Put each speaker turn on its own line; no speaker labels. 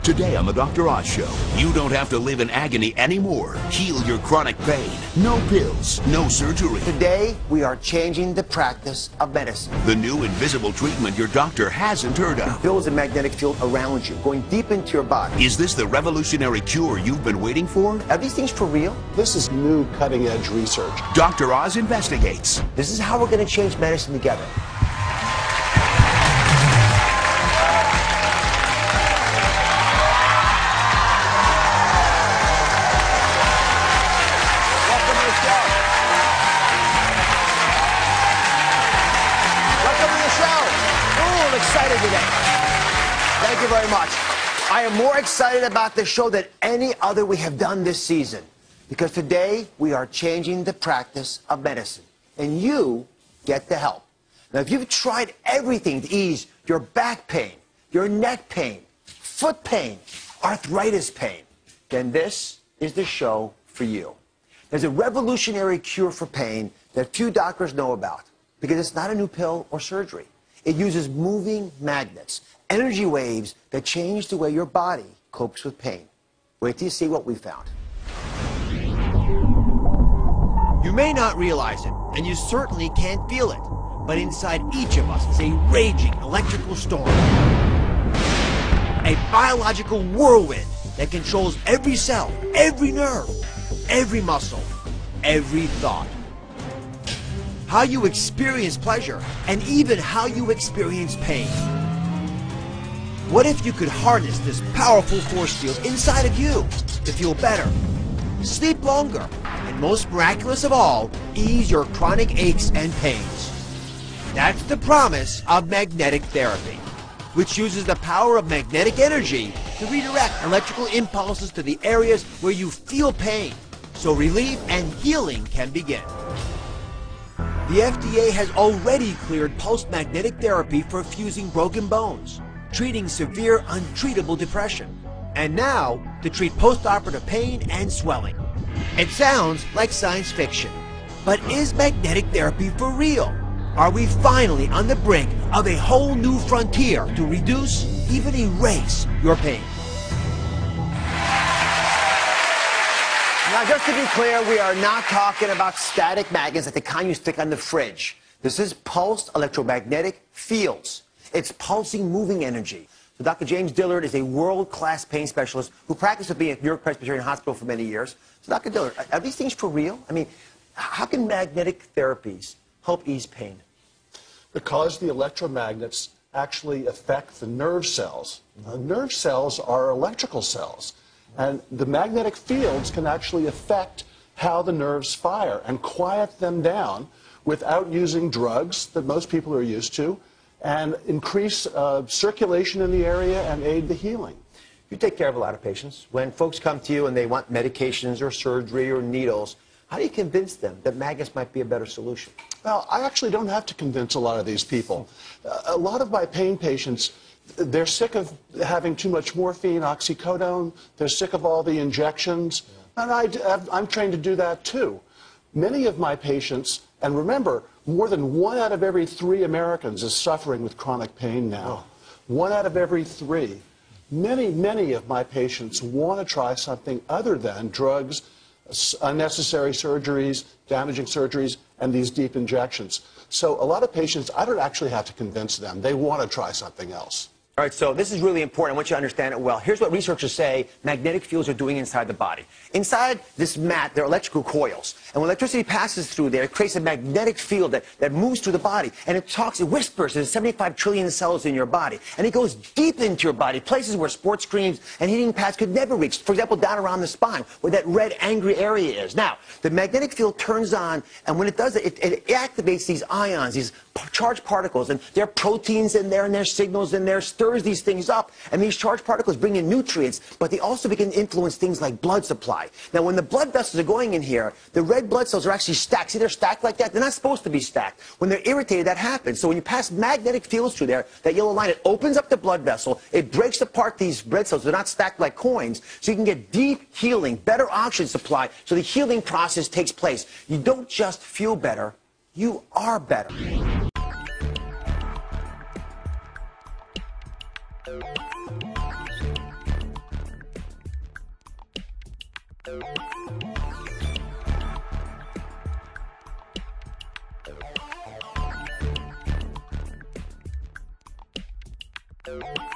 Today on the Dr. Oz Show, you don't have to live in agony anymore. Heal your chronic pain. No pills, no surgery.
Today, we are changing the practice of medicine.
The new invisible treatment your doctor hasn't heard of.
It builds a magnetic field around you, going deep into your body.
Is this the revolutionary cure you've been waiting for?
Are these things for real?
This is new cutting-edge research.
Dr. Oz investigates.
This is how we're going to change medicine together. Excited today. Thank you very much. I am more excited about this show than any other we have done this season, because today we are changing the practice of medicine, and you get the help. Now, if you've tried everything to ease your back pain, your neck pain, foot pain, arthritis pain, then this is the show for you. There's a revolutionary cure for pain that few doctors know about, because it's not a new pill or surgery. It uses moving magnets, energy waves that change the way your body copes with pain. Wait till you see what we found.
You may not realize it, and you certainly can't feel it, but inside each of us is a raging electrical storm. A biological whirlwind that controls every cell, every nerve, every muscle, every thought. How you experience pleasure, and even how you experience pain. What if you could harness this powerful force field inside of you to feel better, sleep longer, and most miraculous of all, ease your chronic aches and pains? That's the promise of magnetic therapy, which uses the power of magnetic energy to redirect electrical impulses to the areas where you feel pain, so relief and healing can begin. The FDA has already cleared pulsed magnetic therapy for fusing broken bones, treating severe untreatable depression, and now to treat post-operative pain and swelling. It sounds like science fiction, but is magnetic therapy for real? Are we finally on the brink of a whole new frontier to reduce, even erase, your pain?
Now, just to be clear, we are not talking about static magnets like the kind you stick on the fridge. This is pulsed electromagnetic fields. It's pulsing, moving energy. So Dr. James Dillard is a world-class pain specialist who practiced with me at New York Presbyterian Hospital for many years. So Dr. Dillard, are these things for real? I mean, how can magnetic therapies help ease pain?
Because the electromagnets actually affect the nerve cells. Nerve cells are electrical cells. And the magnetic fields can actually affect how the nerves fire and quiet them down without using drugs that most people are used to, and increase circulation in the area and aid the healing.
You take care of a lot of patients. When folks come to you and they want medications or surgery or needles, how do you convince them that magnets might be a better solution?
Well, I actually don't have to convince a lot of these people. A lot of my pain patients, they're sick of having too much morphine, oxycodone. They're sick of all the injections. And I'm trained to do that too. Many of my patients, and remember, more than 1 out of every 3 Americans is suffering with chronic pain now. 1 out of every 3. Many of my patients want to try something other than drugs, unnecessary surgeries, damaging surgeries, and these deep injections. So a lot of patients, I don't actually have to convince them. They want to try something else.
All right, so this is really important. I want you to understand it well. Here's what researchers say magnetic fields are doing inside the body. Inside this mat, there are electrical coils. And when electricity passes through there, it creates a magnetic field that moves through the body. And it whispers. There's 75 trillion cells in your body. And it goes deep into your body, places where sports screens and heating pads could never reach. For example, down around the spine, where that red, angry area is. Now, the magnetic field turns on, and when it does it, it activates these ions, these charged particles. And there are proteins in there, and there's signals in there, stirs these things up. And these charged particles bring in nutrients, but they also begin to influence things like blood supply. Now, when the blood vessels are going in here, the red blood cells are actually stacked. See, they're stacked like that? They're not supposed to be stacked. When they're irritated, that happens. So when you pass magnetic fields through there, that yellow line, it opens up the blood vessel. It breaks apart these red cells. They're not stacked like coins. So you can get deep healing, better oxygen supply, so the healing process takes place. You don't just feel better, you are better.
You